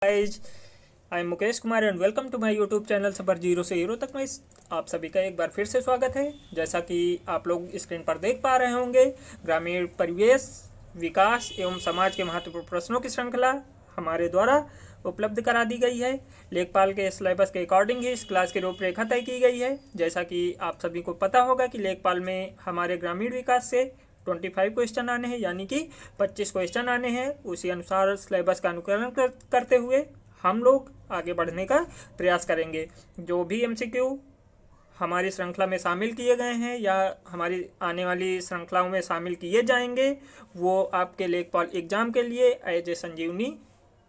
Guys, I am Mukesh Kumar and welcome to my YouTube channel सफर zero से hero तक में आप सभी का एक बार फिर से स्वागत है। जैसा कि आप लोग स्क्रीन पर देख पा रहे होंगे, ग्रामीण परिवेश विकास एवं समाज के महत्वपूर्ण प्रश्नों की श्रृंखला हमारे द्वारा उपलब्ध करा दी गई है। लेखपाल के सिलेबस के अकॉर्डिंग ही इस क्लास की रूपरेखा तय की गई है। जैसा कि आप सभी को पता होगा कि लेखपाल में हमारे ग्रामीण विकास से 25 क्वेश्चन आने हैं, यानी कि 25 क्वेश्चन आने हैं। उसी अनुसार सिलेबस का अनुकरण करते हुए हम लोग आगे बढ़ने का प्रयास करेंगे। जो भी एमसीक्यू हमारी श्रृंखला में शामिल किए गए हैं या हमारी आने वाली श्रृंखलाओं में शामिल किए जाएंगे, वो आपके लेखपाल एग्जाम के लिए एज ए संजीवनी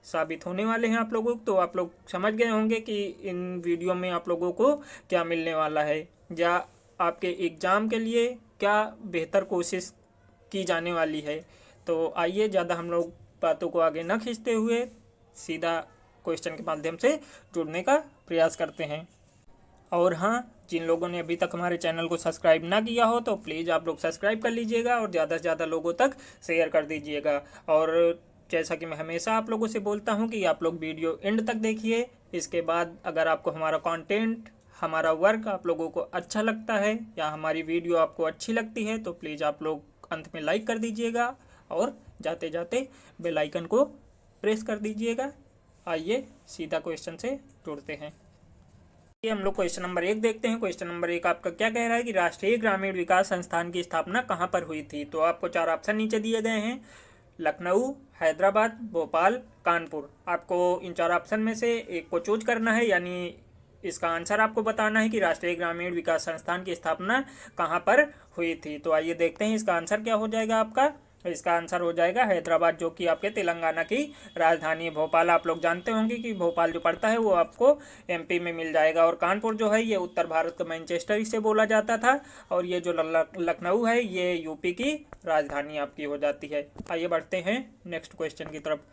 साबित होने वाले हैं आप लोगों को। तो आप लोग समझ गए होंगे कि इन वीडियो में आप लोगों को क्या मिलने वाला है या आपके एग्ज़ाम के लिए क्या बेहतर कोशिश की जाने वाली है। तो आइए ज़्यादा हम लोग बातों को आगे न खींचते हुए सीधा क्वेश्चन के माध्यम से जुड़ने का प्रयास करते हैं। और हाँ, जिन लोगों ने अभी तक हमारे चैनल को सब्सक्राइब ना किया हो तो प्लीज़ आप लोग सब्सक्राइब कर लीजिएगा और ज़्यादा से ज़्यादा लोगों तक शेयर कर दीजिएगा। और जैसा कि मैं हमेशा आप लोगों से बोलता हूँ कि आप लोग वीडियो एंड तक देखिए। इसके बाद अगर आपको हमारा कंटेंट, हमारा वर्क आप लोगों को अच्छा लगता है या हमारी वीडियो आपको अच्छी लगती है तो प्लीज़ आप लोग अंत में लाइक कर दीजिएगा और जाते जाते बेल आइकन को प्रेस कर दीजिएगा। आइए सीधा क्वेश्चन से जुड़ते हैं। ये हम लोग क्वेश्चन नंबर 1 देखते हैं। क्वेश्चन नंबर 1 आपका क्या कह रहा है कि राष्ट्रीय ग्रामीण विकास संस्थान की स्थापना कहाँ पर हुई थी। तो आपको 4 ऑप्शन नीचे दिए गए हैं: लखनऊ, हैदराबाद, भोपाल, कानपुर। आपको इन 4 ऑप्शन में से एक को चूज करना है, यानी इसका आंसर आपको बताना है कि राष्ट्रीय ग्रामीण विकास संस्थान की स्थापना कहाँ पर हुई थी। तो आइए देखते हैं इसका आंसर क्या हो जाएगा आपका। इसका आंसर हो जाएगा हैदराबाद, जो कि आपके तेलंगाना की राजधानी है। भोपाल आप लोग जानते होंगे कि भोपाल जो पड़ता है वो आपको एमपी में मिल जाएगा। और कानपुर जो है ये उत्तर भारत का मैनचेस्टर इसे बोला जाता था। और ये जो लखनऊ है ये यूपी की राजधानी आपकी हो जाती है। आइए बढ़ते हैं नेक्स्ट क्वेश्चन की तरफ।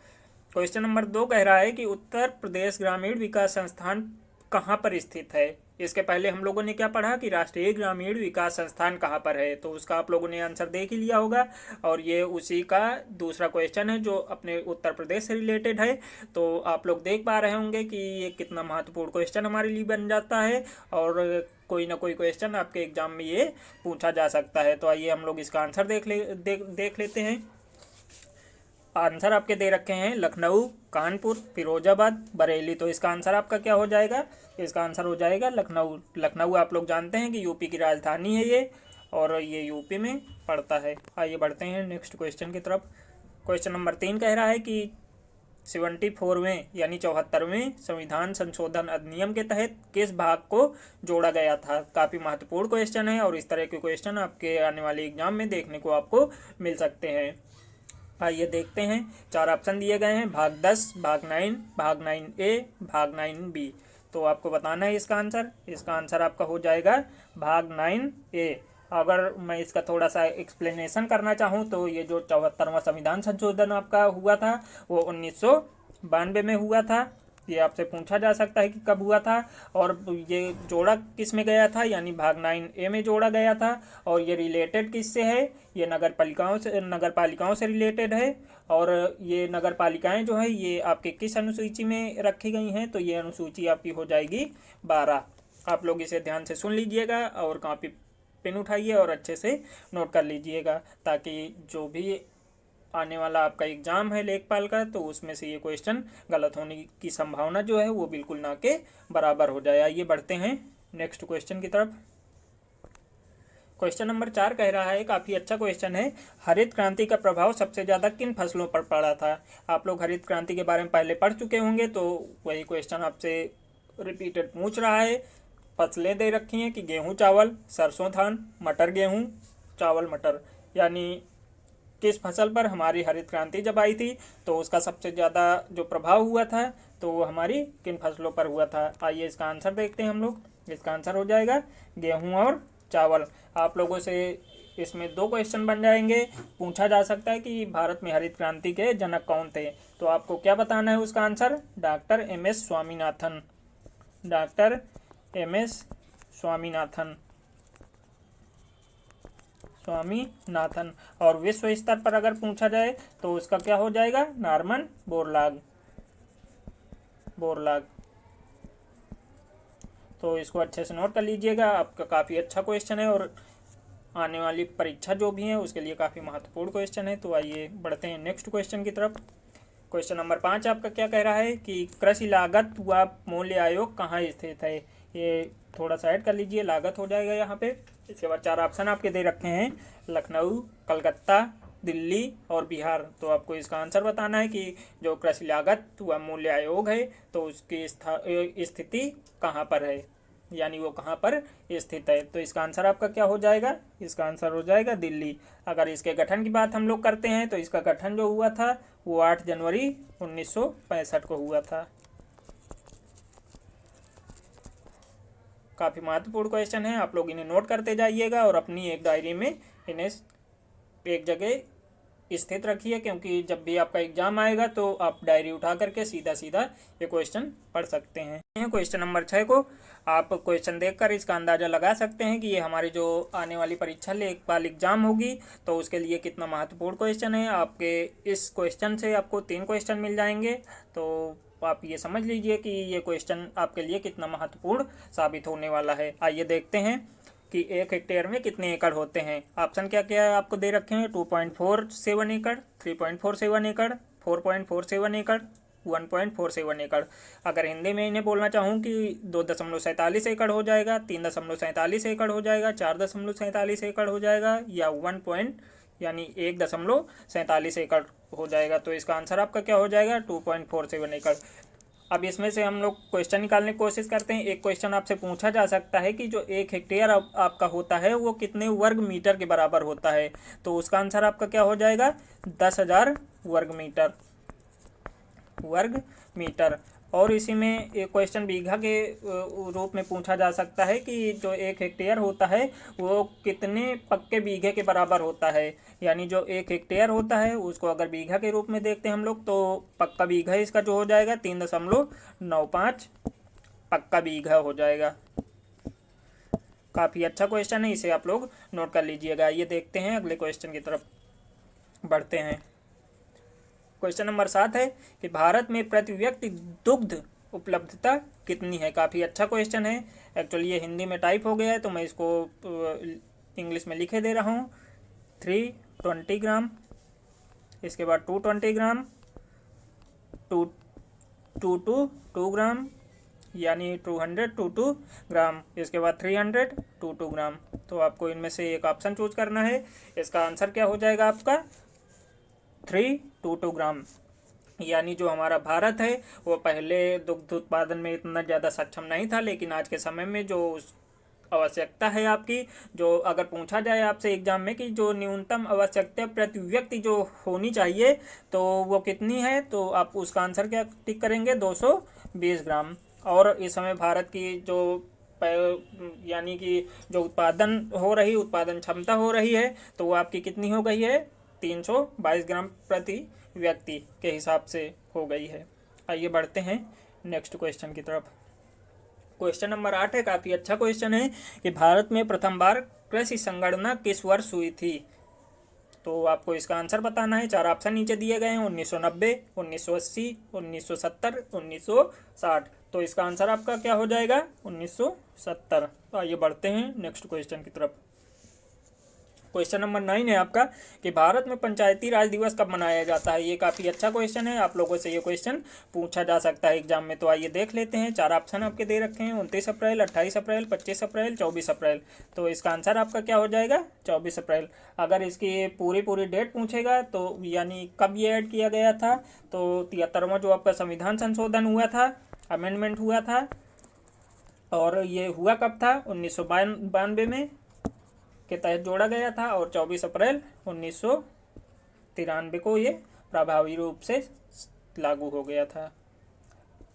क्वेश्चन नंबर 2 कह रहा है कि उत्तर प्रदेश ग्रामीण विकास संस्थान कहाँ पर स्थित है। इसके पहले हम लोगों ने क्या पढ़ा कि राष्ट्रीय ग्रामीण विकास संस्थान कहाँ पर है, तो उसका आप लोगों ने आंसर देख ही लिया होगा। और ये उसी का दूसरा क्वेश्चन है जो अपने उत्तर प्रदेश से रिलेटेड है। तो आप लोग देख पा रहे होंगे कि ये कितना महत्वपूर्ण क्वेश्चन हमारे लिए बन जाता है और कोई ना कोई क्वेश्चन आपके एग्जाम में ये पूछा जा सकता है। तो आइए हम लोग इसका आंसर देख लेते हैं। आंसर आपके दे रखे हैं लखनऊ, कानपुर, फिरोजाबाद, बरेली। तो इसका आंसर आपका क्या हो जाएगा? इसका आंसर हो जाएगा लखनऊ। लखनऊ आप लोग जानते हैं कि यूपी की राजधानी है ये, और ये यूपी में पड़ता है। आइए बढ़ते हैं नेक्स्ट क्वेश्चन की तरफ। क्वेश्चन नंबर 3 कह रहा है कि 74वें यानी 74वें संविधान संशोधन अधिनियम के तहत किस भाग को जोड़ा गया था। काफ़ी महत्वपूर्ण क्वेश्चन है और इस तरह के क्वेश्चन आपके आने वाले एग्जाम में देखने को आपको मिल सकते हैं। आइए देखते हैं। 4 ऑप्शन दिए गए हैं: भाग 10, भाग 9, भाग 9A, भाग 9B। तो आपको बताना है इसका आंसर। इसका आंसर आपका हो जाएगा भाग 9A। अगर मैं इसका थोड़ा सा एक्सप्लेनेशन करना चाहूँ तो ये जो 74वां संविधान संशोधन आपका हुआ था वो 1992 में हुआ था। ये आपसे पूछा जा सकता है कि कब हुआ था और ये जोड़ा किस में गया था, यानी भाग 9A में जोड़ा गया था। और ये रिलेटेड किससे है? ये नगर पालिकाओं से रिलेटेड है। और ये नगर पालिकाएँ जो है ये आपके किस अनुसूची में रखी गई हैं? तो ये अनुसूची आपकी हो जाएगी 12। आप लोग इसे ध्यान से सुन लीजिएगा और कॉपी पेन उठाइए और अच्छे से नोट कर लीजिएगा, ताकि जो भी आने वाला आपका एग्जाम है लेखपाल का तो उसमें से ये क्वेश्चन गलत होने की संभावना जो है वो बिल्कुल ना के बराबर हो जाए। आइए बढ़ते हैं नेक्स्ट क्वेश्चन की तरफ। क्वेश्चन नंबर 4 कह रहा है, काफ़ी अच्छा क्वेश्चन है, हरित क्रांति का प्रभाव सबसे ज़्यादा किन फसलों पर पड़ा था। आप लोग हरित क्रांति के बारे में पहले पढ़ चुके होंगे तो वही क्वेश्चन आपसे रिपीटेड पूछ रहा है। फसलें दे रखी हैं कि गेहूँ चावल, सरसों धान, मटर गेहूँ, चावल मटर, यानी किस फसल पर हमारी हरित क्रांति जब आई थी तो उसका सबसे ज़्यादा जो प्रभाव हुआ था तो वो हमारी किन फसलों पर हुआ था। आइए इसका आंसर देखते हैं हम लोग। इसका आंसर हो जाएगा गेहूं और चावल। आप लोगों से इसमें 2 क्वेश्चन बन जाएंगे। पूछा जा सकता है कि भारत में हरित क्रांति के जनक कौन थे, तो आपको क्या बताना है उसका answer? Doctor MS Swaminathan. Doctor MS Swaminathan. और विश्व स्तर पर अगर पूछा जाए तो उसका क्या हो जाएगा? Norman Borlaug. बोरलाग। तो इसको अच्छे से नोट कर लीजिएगा, आपका काफ़ी अच्छा क्वेश्चन है और आने वाली परीक्षा जो भी है उसके लिए काफ़ी महत्वपूर्ण क्वेश्चन है। तो आइए बढ़ते हैं नेक्स्ट क्वेश्चन की तरफ। क्वेश्चन नंबर 5 आपका क्या कह रहा है कि कृषि लागत व मूल्य आयोग कहाँ स्थित है। ये थोड़ा सा ऐड कर लीजिए, लागत हो जाएगा यहाँ पे। इसके बाद 4 ऑप्शन आपके दे रखे हैं, लखनऊ, कलकत्ता, दिल्ली और बिहार। तो आपको इसका आंसर बताना है कि जो कृषि लागत व मूल्य आयोग है तो उसकी स्थिति कहाँ पर है, यानी वो कहाँ पर स्थित है। तो इसका आंसर आपका क्या हो जाएगा, इसका आंसर हो जाएगा दिल्ली। अगर इसके गठन की बात हम लोग करते हैं तो इसका गठन जो हुआ था वो 8 जनवरी 1965 को हुआ था। काफ़ी महत्वपूर्ण क्वेश्चन है, आप लोग इन्हें नोट करते जाइएगा और अपनी एक डायरी में इन्हें एक जगह स्थित रखिए, क्योंकि जब भी आपका एग्जाम आएगा तो आप डायरी उठा करके सीधा सीधा ये क्वेश्चन पढ़ सकते हैं। क्वेश्चन नंबर 6 को आप क्वेश्चन देखकर इसका अंदाज़ा लगा सकते हैं कि ये हमारी जो आने वाली परीक्षा लेखपाल एग्जाम होगी तो उसके लिए कितना महत्वपूर्ण क्वेश्चन है। आपके इस क्वेश्चन से आपको 3 क्वेश्चन मिल जाएंगे, तो आप ये समझ लीजिए कि ये क्वेश्चन आपके लिए कितना महत्वपूर्ण साबित होने वाला है। आइए देखते हैं कि 1 हेक्टेयर में कितने एकड़ होते हैं। ऑप्शन क्या क्या है आपको दे रखे हैं, 2.47 एकड़, 3.47 एकड़, 4.47 एकड़, 1.47 एकड़। अगर हिंदी में इन्हें बोलना चाहूँ कि 2.47 एकड़ हो जाएगा, 3.47 एकड़ हो जाएगा, 4.47 एकड़ हो जाएगा या 1.47 एकड़ हो जाएगा। तो इसका आंसर आपका क्या हो जाएगा, 2.47 एकड़। अब इसमें से हम लोग क्वेश्चन निकालने की कोशिश करते हैं। एक क्वेश्चन आपसे पूछा जा सकता है कि जो 1 हेक्टेयर आपका होता है वो कितने वर्ग मीटर के बराबर होता है। तो उसका आंसर आपका क्या हो जाएगा, 10,000 वर्ग मीटर। और इसी में एक क्वेश्चन बीघा के रूप में पूछा जा सकता है कि जो 1 हेक्टेयर होता है वो कितने पक्के बीघे के बराबर होता है। यानी जो 1 हेक्टेयर होता है उसको अगर बीघा के रूप में देखते हैं हम लोग तो पक्का बीघा इसका जो हो जाएगा 3.95 पक्का बीघा हो जाएगा। काफ़ी अच्छा क्वेश्चन है, इसे आप लोग नोट कर लीजिएगा। ये देखते हैं अगले क्वेश्चन की तरफ बढ़ते हैं। क्वेश्चन नंबर 7 है कि भारत में प्रति व्यक्ति दुग्ध उपलब्धता कितनी है। काफ़ी अच्छा क्वेश्चन है। एक्चुअली ये हिंदी में टाइप हो गया है तो मैं इसको इंग्लिश में लिखे दे रहा हूँ। 320 ग्राम, इसके बाद 220 ग्राम, 2 ग्राम यानी 202 ग्राम, इसके बाद 302 ग्राम। तो आपको इनमें से एक ऑप्शन चूज करना है। इसका आंसर क्या हो जाएगा आपका, 322 ग्राम। यानी जो हमारा भारत है वो पहले दुग्ध उत्पादन में इतना ज़्यादा सक्षम नहीं था, लेकिन आज के समय में जो आवश्यकता है आपकी, जो अगर पूछा जाए आपसे एग्जाम में कि जो न्यूनतम आवश्यकता प्रति व्यक्ति जो होनी चाहिए तो वो कितनी है, तो आप उसका आंसर क्या टिक करेंगे, 220 ग्राम। और इस समय भारत की जो यानी कि जो उत्पादन क्षमता हो रही है तो वो आपकी कितनी हो गई है, 322 ग्राम प्रति व्यक्ति के हिसाब से हो गई है। आइए बढ़ते हैं नेक्स्ट क्वेश्चन की तरफ। क्वेश्चन नंबर 8 है, काफ़ी अच्छा क्वेश्चन है कि भारत में प्रथम बार कृषि संगणना किस वर्ष हुई थी। तो आपको इसका आंसर बताना है। 4 ऑप्शन नीचे दिए गए हैं, 1990, 1980, 1970, 1960। तो इसका आंसर आपका क्या हो जाएगा, 1970। तो आइए बढ़ते हैं नेक्स्ट क्वेश्चन की तरफ। क्वेश्चन नंबर 9 है आपका कि भारत में पंचायती राज दिवस कब मनाया जाता है। ये काफ़ी अच्छा क्वेश्चन है, आप लोगों से ये क्वेश्चन पूछा जा सकता है एग्जाम में। तो आइए देख लेते हैं। 4 ऑप्शन आपके दे रखे हैं, 29 अप्रैल, 28 अप्रैल, 25 अप्रैल, 24 अप्रैल। तो इसका आंसर आपका क्या हो जाएगा, 24 अप्रैल। अगर इसकी पूरी डेट पूछेगा तो यानी कब ये ऐड किया गया था, तो 73वां जो आपका संविधान संशोधन हुआ था, अमेंडमेंट हुआ था, और ये हुआ कब था, 1992 में के तहत जोड़ा गया था, और 24 अप्रैल 1993 को ये प्रभावी रूप से लागू हो गया था,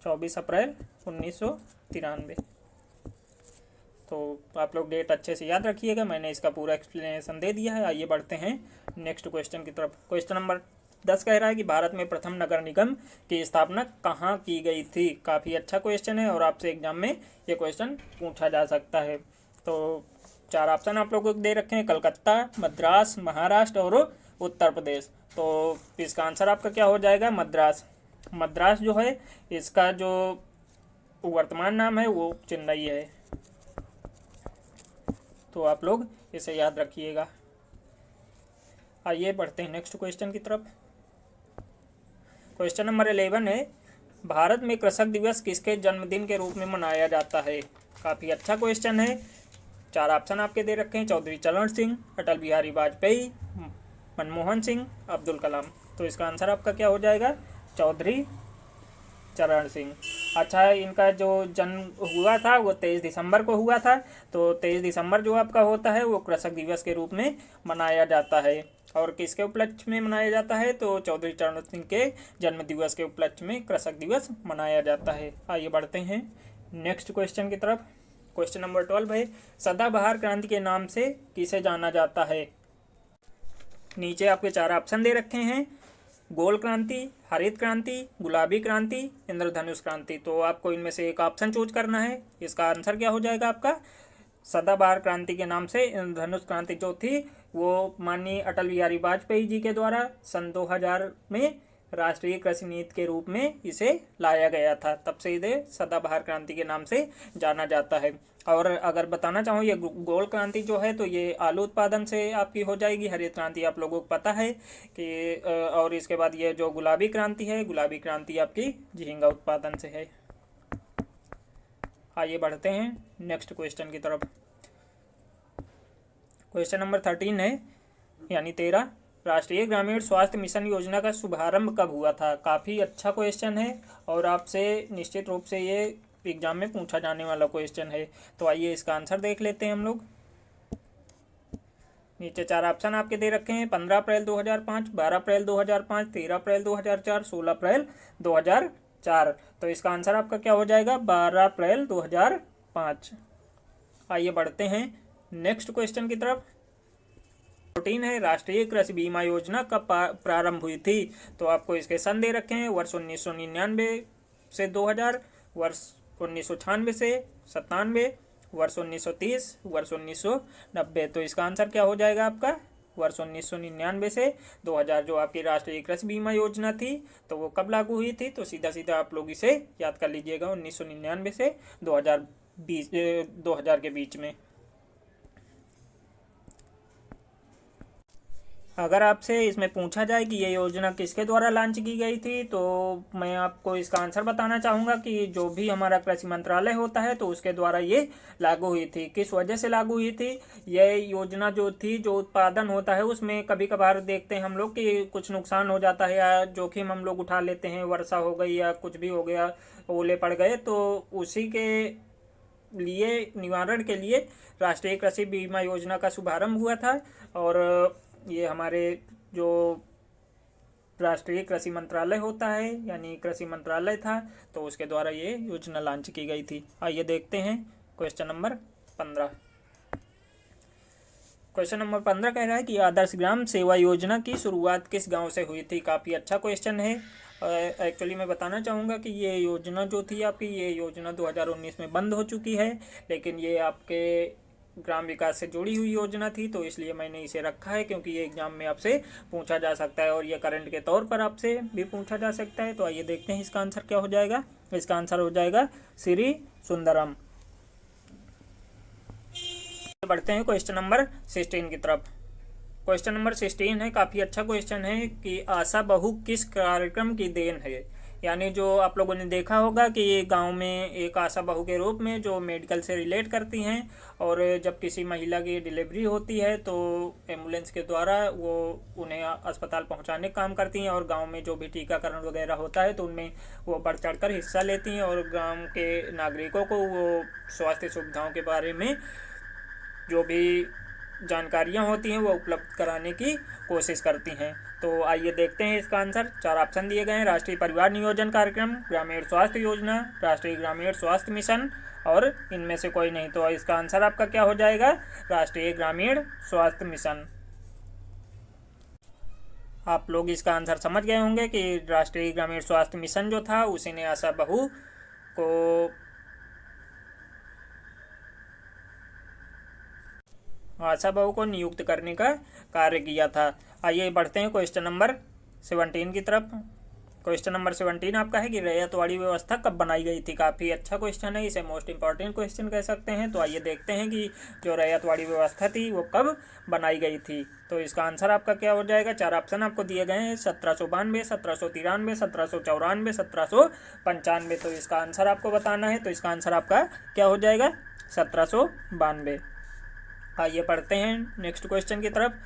24 अप्रैल 1993। तो आप लोग डेट अच्छे से याद रखिएगा, मैंने इसका पूरा एक्सप्लेनेशन दे दिया है। आइए बढ़ते हैं नेक्स्ट क्वेश्चन की तरफ। क्वेश्चन नंबर 10 कह रहा है कि भारत में प्रथम नगर निगम की स्थापना कहाँ की गई थी। काफ़ी अच्छा क्वेश्चन है और आपसे एग्जाम में ये क्वेश्चन पूछा जा सकता है। तो 4 ऑप्शन आप लोगों को दे रखे हैं, कलकत्ता, मद्रास, महाराष्ट्र और उत्तर प्रदेश। तो इसका आंसर आपका क्या हो जाएगा, मद्रास। मद्रास जो है इसका जो वर्तमान नाम है वो चेन्नई है। तो आप लोग इसे याद रखिएगा। आइए बढ़ते हैं नेक्स्ट क्वेश्चन की तरफ। क्वेश्चन नंबर 11 है, भारत में कृषक दिवस किसके जन्मदिन के रूप में मनाया जाता है? काफ़ी अच्छा क्वेश्चन है। 4 ऑप्शन आपके दे रखे हैं, चौधरी चरण सिंह, अटल बिहारी वाजपेयी, मनमोहन सिंह, अब्दुल कलाम। तो इसका आंसर आपका क्या हो जाएगा? चौधरी चरण सिंह। अच्छा, इनका जो जन्म हुआ था वो 23 दिसंबर को हुआ था। तो 23 दिसंबर जो आपका होता है वो कृषक दिवस के रूप में मनाया जाता है। और किसके उपलक्ष्य में मनाया जाता है? तो चौधरी चरण सिंह के जन्म दिवस के उपलक्ष्य में कृषक दिवस मनाया जाता है। आइए बढ़ते हैं नेक्स्ट क्वेश्चन की तरफ। क्वेश्चन नंबर 12 है, सदाबहार क्रांति के नाम से किसे जाना जाता है? नीचे आपके 4 ऑप्शन दे रखे हैं, गोल क्रांति, हरित क्रांति, गुलाबी क्रांति, इंद्रधनुष क्रांति। तो आपको इनमें से एक ऑप्शन चूज करना है। इसका आंसर क्या हो जाएगा आपका? सदाबहार क्रांति के नाम से इंद्रधनुष क्रांति जो थी वो माननीय अटल बिहारी वाजपेयी जी के द्वारा सन 2000 में राष्ट्रीय कृषि नीति के रूप में इसे लाया गया था। तब से इसे सदाबहार क्रांति के नाम से जाना जाता है। और अगर बताना चाहूँ, ये गोल क्रांति जो है तो ये आलू उत्पादन से आपकी हो जाएगी। हरित क्रांति आप लोगों को पता है कि और इसके बाद ये जो गुलाबी क्रांति है, गुलाबी क्रांति आपकी झींगा उत्पादन से है। आइए बढ़ते हैं नेक्स्ट क्वेश्चन की तरफ। क्वेश्चन नंबर 13 है, यानी 13, राष्ट्रीय ग्रामीण स्वास्थ्य मिशन योजना का शुभारंभ कब हुआ था? काफ़ी अच्छा क्वेश्चन है और आपसे निश्चित रूप से ये एग्जाम में पूछा जाने वाला क्वेश्चन है। तो आइए इसका आंसर देख लेते हैं हम लोग। नीचे 4 ऑप्शन आपके दे रखे हैं, 15 अप्रैल 2005, 12 अप्रैल 2005, 13 अप्रैल 2004, 16 अप्रैल 2004। तो इसका आंसर आपका क्या हो जाएगा? 12 अप्रैल 2005। आइए बढ़ते हैं नेक्स्ट क्वेश्चन की तरफ। 14 है, राष्ट्रीय कृषि बीमा योजना कब प्रारंभ हुई थी? तो आपको इसके सन दे रखे हैं, वर्ष 1999 से 2000, वर्ष 1996 से 97, वर्ष 1930, वर्ष 1990। तो इसका आंसर क्या हो जाएगा आपका? वर्ष 1999 से 2000 जो आपकी राष्ट्रीय कृषि बीमा योजना थी तो वो कब लागू हुई थी? तो सीधा सीधा आप लोग इसे याद कर लीजिएगा, 1999 से 2000 के बीच में। अगर आपसे इसमें पूछा जाए कि ये योजना किसके द्वारा लॉन्च की गई थी तो मैं आपको इसका आंसर बताना चाहूँगा कि जो भी हमारा कृषि मंत्रालय होता है तो उसके द्वारा ये लागू हुई थी। किस वजह से लागू हुई थी? ये योजना जो थी, जो उत्पादन होता है उसमें कभी कभार देखते हैं हम लोग कि कुछ नुकसान हो जाता है या जोखिम हम लोग उठा लेते हैं, वर्षा हो गई या कुछ भी हो गया, ओले पड़ गए, तो उसी के लिए निवारण के लिए राष्ट्रीय कृषि बीमा योजना का शुभारंभ हुआ था। और ये हमारे जो राष्ट्रीय कृषि मंत्रालय होता है यानी कृषि मंत्रालय था तो उसके द्वारा ये योजना लॉन्च की गई थी। आइए देखते हैं क्वेश्चन नंबर 15। क्वेश्चन नंबर 15 कह रहा है कि आदर्श ग्राम सेवा योजना की शुरुआत किस गांव से हुई थी? काफ़ी अच्छा क्वेश्चन है। एक्चुअली मैं बताना चाहूँगा कि ये योजना जो थी आपकी, ये योजना 2019 में बंद हो चुकी है, लेकिन ये आपके ग्राम विकास से जुड़ी हुई योजना थी तो इसलिए मैंने इसे रखा है क्योंकि ये एग्जाम में आपसे पूछा जा सकता है और ये करंट के तौर पर आपसे भी पूछा जा सकता है। तो आइए देखते हैं इसका आंसर क्या हो जाएगा। इसका आंसर हो जाएगा श्री सुंदरम। बढ़ते हैं क्वेश्चन नंबर 16 की तरफ। क्वेश्चन नंबर 16 है, काफ़ी अच्छा क्वेश्चन है कि आशा बहू किस कार्यक्रम की देन है? यानी जो आप लोगों ने देखा होगा कि गांव में एक आशा बहू के रूप में जो मेडिकल से रिलेट करती हैं और जब किसी महिला की डिलीवरी होती है तो एम्बुलेंस के द्वारा वो उन्हें अस्पताल पहुंचाने का काम करती हैं और गांव में जो भी टीकाकरण वगैरह होता है तो उनमें वो बढ़ चढ़ कर हिस्सा लेती हैं और गांव के नागरिकों को वो स्वास्थ्य सुविधाओं के बारे में जो भी जानकारियाँ होती हैं वो उपलब्ध कराने की कोशिश करती हैं। तो आइए देखते हैं इसका आंसर। 4 ऑप्शन दिए गए हैं, राष्ट्रीय परिवार नियोजन कार्यक्रम, ग्रामीण स्वास्थ्य योजना, राष्ट्रीय ग्रामीण स्वास्थ्य मिशन और इनमें से कोई नहीं। तो इसका आंसर आपका क्या हो जाएगा? राष्ट्रीय ग्रामीण स्वास्थ्य मिशन। आप लोग इसका आंसर समझ गए होंगे कि राष्ट्रीय ग्रामीण स्वास्थ्य मिशन जो था उसी ने आशा बहू को नियुक्त करने का कार्य किया था। आइए बढ़ते हैं क्वेश्चन नंबर 17 की तरफ। क्वेश्चन नंबर 17 आपका है कि रैयतवाड़ी व्यवस्था कब बनाई गई थी। काफ़ी अच्छा क्वेश्चन है, इसे मोस्ट इंपॉर्टेंट क्वेश्चन कह सकते हैं। तो आइए देखते हैं कि जो रैयतवाड़ी व्यवस्था थी वो कब बनाई गई थी। तो इसका आंसर आपका क्या हो जाएगा। 4 ऑप्शन आपको दिए गए हैं, 1792, 1793, 1794, 1795। तो इसका आंसर आपको बताना है। तो इसका आंसर आपका क्या हो जाएगा, 1792। आइए पढ़ते हैं नेक्स्ट क्वेश्चन की तरफ।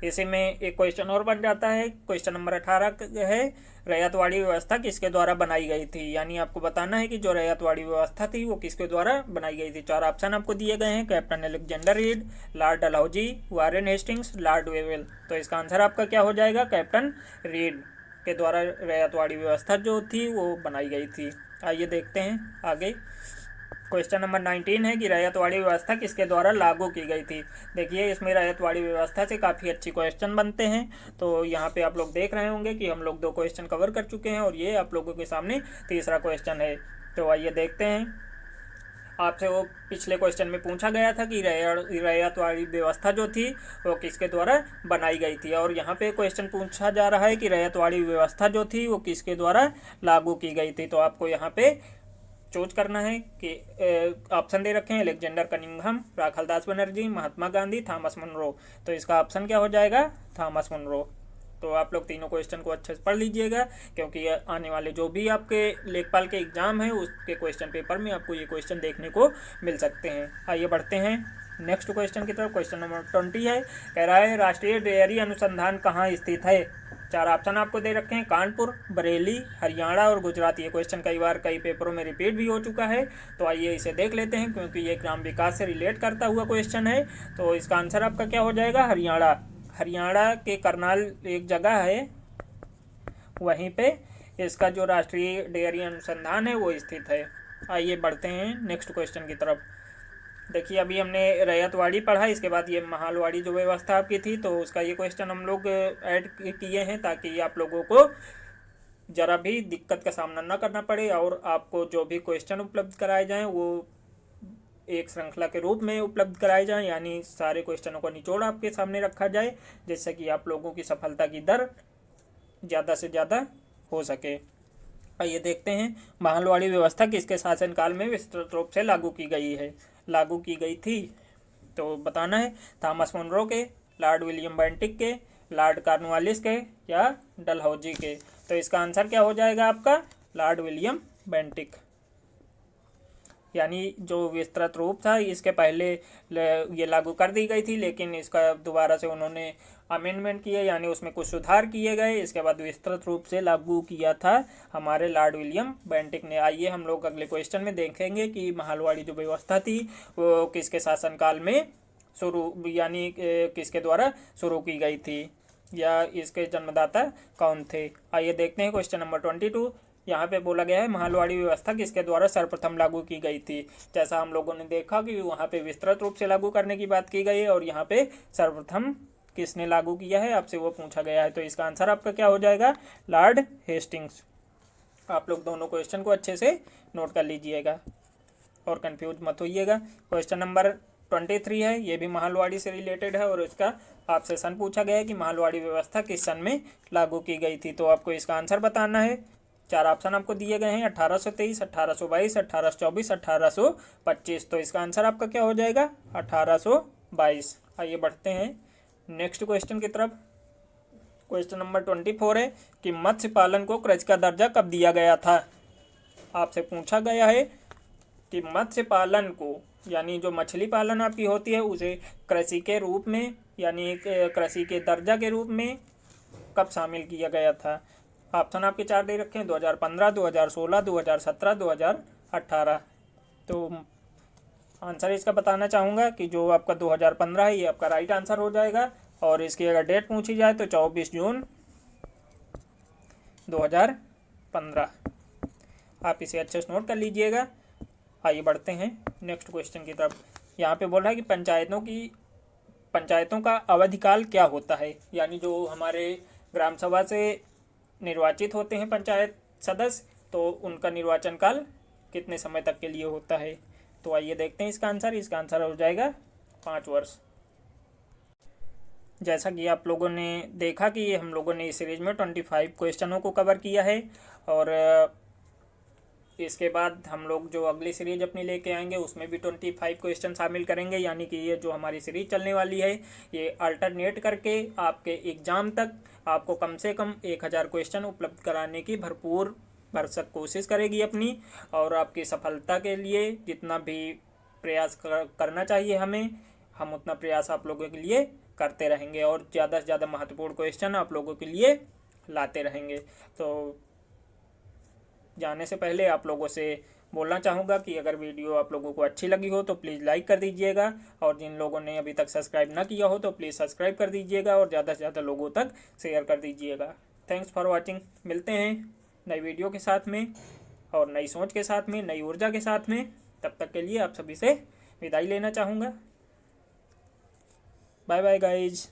इसी में एक क्वेश्चन और बन जाता है। क्वेश्चन नंबर 18 है, रैयतवाड़ी व्यवस्था किसके द्वारा बनाई गई थी। यानी आपको बताना है कि जो रैयतवाड़ी व्यवस्था थी वो किसके द्वारा बनाई गई थी। 4 ऑप्शन आपको दिए गए हैं, captain Alexander read, Lord Dalhousie, Warren Hastings, Lord Wavell. तो इसका आंसर आपका क्या हो जाएगा, कैप्टन रीड के द्वारा रैयतवाड़ी व्यवस्था जो थी वो बनाई गई थी। आइए देखते हैं आगे। क्वेश्चन नंबर 19 है कि रैयतवाड़ी व्यवस्था किसके द्वारा लागू की गई थी। देखिए इसमें रैयतवाड़ी व्यवस्था से काफ़ी अच्छी क्वेश्चन बनते हैं। तो यहाँ पे आप लोग देख रहे होंगे कि हम लोग 2 क्वेश्चन कवर कर चुके हैं और ये आप लोगों के सामने तीसरा क्वेश्चन है। तो आइए देखते हैं। आपसे वो पिछले क्वेश्चन में पूछा गया था कि रैयतवाड़ी व्यवस्था जो थी वो किसके द्वारा बनाई गई थी, और यहाँ पे क्वेश्चन पूछा जा रहा है कि रैयतवाड़ी व्यवस्था जो थी वो किसके द्वारा लागू की गई थी। तो आपको यहाँ पे चूज करना है कि ऑप्शन दे रखे हैं, Alexander Cunningham, Rakhaldas Banerjee, Mahatma Gandhi, Thomas Munro. तो इसका ऑप्शन क्या हो जाएगा, थॉमस मुनरो। तो आप लोग तीनों क्वेश्चन को अच्छे से पढ़ लीजिएगा, क्योंकि आने वाले जो भी आपके लेखपाल के एग्जाम है उसके क्वेश्चन पेपर में आपको ये क्वेश्चन देखने को मिल सकते हैं। आइए बढ़ते हैं नेक्स्ट क्वेश्चन की तरफ। क्वेश्चन नंबर 20 है, कह रहा है राष्ट्रीय डेयरी अनुसंधान कहाँ स्थित है। 4 ऑप्शन आपको दे रखे हैं, कानपुर, बरेली, हरियाणा और गुजरात। ये क्वेश्चन कई बार कई पेपरों में रिपीट भी हो चुका है। तो आइए इसे देख लेते हैं, क्योंकि ये ग्राम विकास से रिलेट करता हुआ क्वेश्चन है। तो इसका आंसर आपका क्या हो जाएगा, हरियाणा। हरियाणा के करनाल एक जगह है, वहीं पे इसका जो राष्ट्रीय डेयरी अनुसंधान है वो स्थित है। आइए बढ़ते हैं नेक्स्ट क्वेश्चन की तरफ। देखिए अभी हमने रैयतवाड़ी पढ़ा, इसके बाद ये महालवाड़ी जो व्यवस्था आपकी थी तो उसका ये क्वेश्चन हम लोग ऐड किए हैं ताकि आप लोगों को ज़रा भी दिक्कत का सामना ना करना पड़े और आपको जो भी क्वेश्चन उपलब्ध कराए जाएं वो एक श्रृंखला के रूप में उपलब्ध कराए जाएं, यानी सारे क्वेश्चनों का निचोड़ आपके सामने रखा जाए, जिससे कि आप लोगों की सफलता की दर ज़्यादा से ज़्यादा हो सके। आइए देखते हैं, महालवाड़ी व्यवस्था किसके शासनकाल में विस्तृत रूप से लागू की गई थी। तो बताना है, थॉमस मुनरो के, लॉर्ड विलियम बेंटिक के, लॉर्ड कॉर्नवालिस के या डलहौजी के। तो इसका आंसर क्या हो जाएगा आपका, लॉर्ड विलियम बेंटिक। यानी जो विस्तृत रूप था इसके पहले ये लागू कर दी गई थी, लेकिन इसका दोबारा से उन्होंने अमेंडमेंट किए, यानी उसमें कुछ सुधार किए गए। इसके बाद विस्तृत रूप से लागू किया था हमारे लॉर्ड विलियम बेंटिक ने। आइए हम लोग अगले क्वेश्चन में देखेंगे कि महालवाड़ी जो व्यवस्था थी वो किसके शासनकाल में यानी किसके द्वारा शुरू की गई थी या इसके जन्मदाता कौन थे। आइए देखते हैं क्वेश्चन नंबर 22। यहाँ पे बोला गया है महालवाड़ी व्यवस्था किसके द्वारा सर्वप्रथम लागू की गई थी। जैसा हम लोगों ने देखा कि वहाँ पे विस्तृत रूप से लागू करने की बात की गई है और यहाँ पे सर्वप्रथम किसने लागू किया है आपसे वो पूछा गया है। तो इसका आंसर आपका क्या हो जाएगा, लॉर्ड हेस्टिंग्स। आप लोग दोनों क्वेश्चन को अच्छे से नोट कर लीजिएगा और कंफ्यूज मत होइएगा। क्वेश्चन नंबर 23 है, ये भी महालवाड़ी से रिलेटेड है और इसका आपसे सन पूछा गया है कि महालवाड़ी व्यवस्था किस सन में लागू की गई थी। तो आपको इसका आंसर बताना है। 4 ऑप्शन आपको दिए गए हैं, 1823, 1822, 1824, 1825। तो इसका आंसर आपका क्या हो जाएगा, 1822। आइए बढ़ते हैं नेक्स्ट क्वेश्चन की तरफ। क्वेश्चन नंबर 24 है कि मत्स्य पालन को कृषि का दर्जा कब दिया गया था। आपसे पूछा गया है कि मत्स्य पालन को, यानी जो मछली पालन आपकी होती है उसे कृषि के रूप में, यानी कृषि के दर्जा के रूप में कब शामिल किया गया था। ऑप्शन आपके 4 दे रखे हैं, 2015, 2016, 2017, 2018। तो आंसर इसका बताना चाहूँगा कि जो आपका 2015 है ये आपका राइट आंसर हो जाएगा। और इसकी अगर डेट पूछी जाए तो 24 जून 2015। आप इसे अच्छे से नोट कर लीजिएगा। आइए बढ़ते हैं नेक्स्ट क्वेश्चन की तरफ। यहाँ पे बोल रहा है कि पंचायतों का अवधिकाल क्या होता है। यानी जो हमारे ग्राम सभा से निर्वाचित होते हैं पंचायत सदस्य, तो उनका निर्वाचन काल कितने समय तक के लिए होता है। तो आइए देखते हैं इसका आंसर हो जाएगा 5 वर्ष। जैसा कि आप लोगों ने देखा कि हम लोगों ने इस सीरीज में 25 क्वेश्चनों को कवर किया है, और इसके बाद हम लोग जो अगली सीरीज अपनी लेके आएंगे उसमें भी 25 क्वेश्चन शामिल करेंगे। यानी कि ये जो हमारी सीरीज चलने वाली है ये अल्टरनेट करके आपके एग्ज़ाम तक आपको कम से कम 1000 क्वेश्चन उपलब्ध कराने की भरपूर भरसक कोशिश करेगी अपनी। और आपकी सफलता के लिए जितना भी प्रयास करना चाहिए हमें, हम उतना प्रयास आप लोगों के लिए करते रहेंगे और ज़्यादा से ज़्यादा महत्वपूर्ण क्वेश्चन आप लोगों के लिए लाते रहेंगे। तो जाने से पहले आप लोगों से बोलना चाहूँगा कि अगर वीडियो आप लोगों को अच्छी लगी हो तो प्लीज़ लाइक कर दीजिएगा, और जिन लोगों ने अभी तक सब्सक्राइब ना किया हो तो प्लीज़ सब्सक्राइब कर दीजिएगा और ज़्यादा से ज़्यादा लोगों तक शेयर कर दीजिएगा। Thanks for watching. मिलते हैं नई वीडियो के साथ में और नई सोच के साथ में, नई ऊर्जा के साथ में। तब तक के लिए आप सभी से विदाई लेना चाहूँगा। Bye bye guys.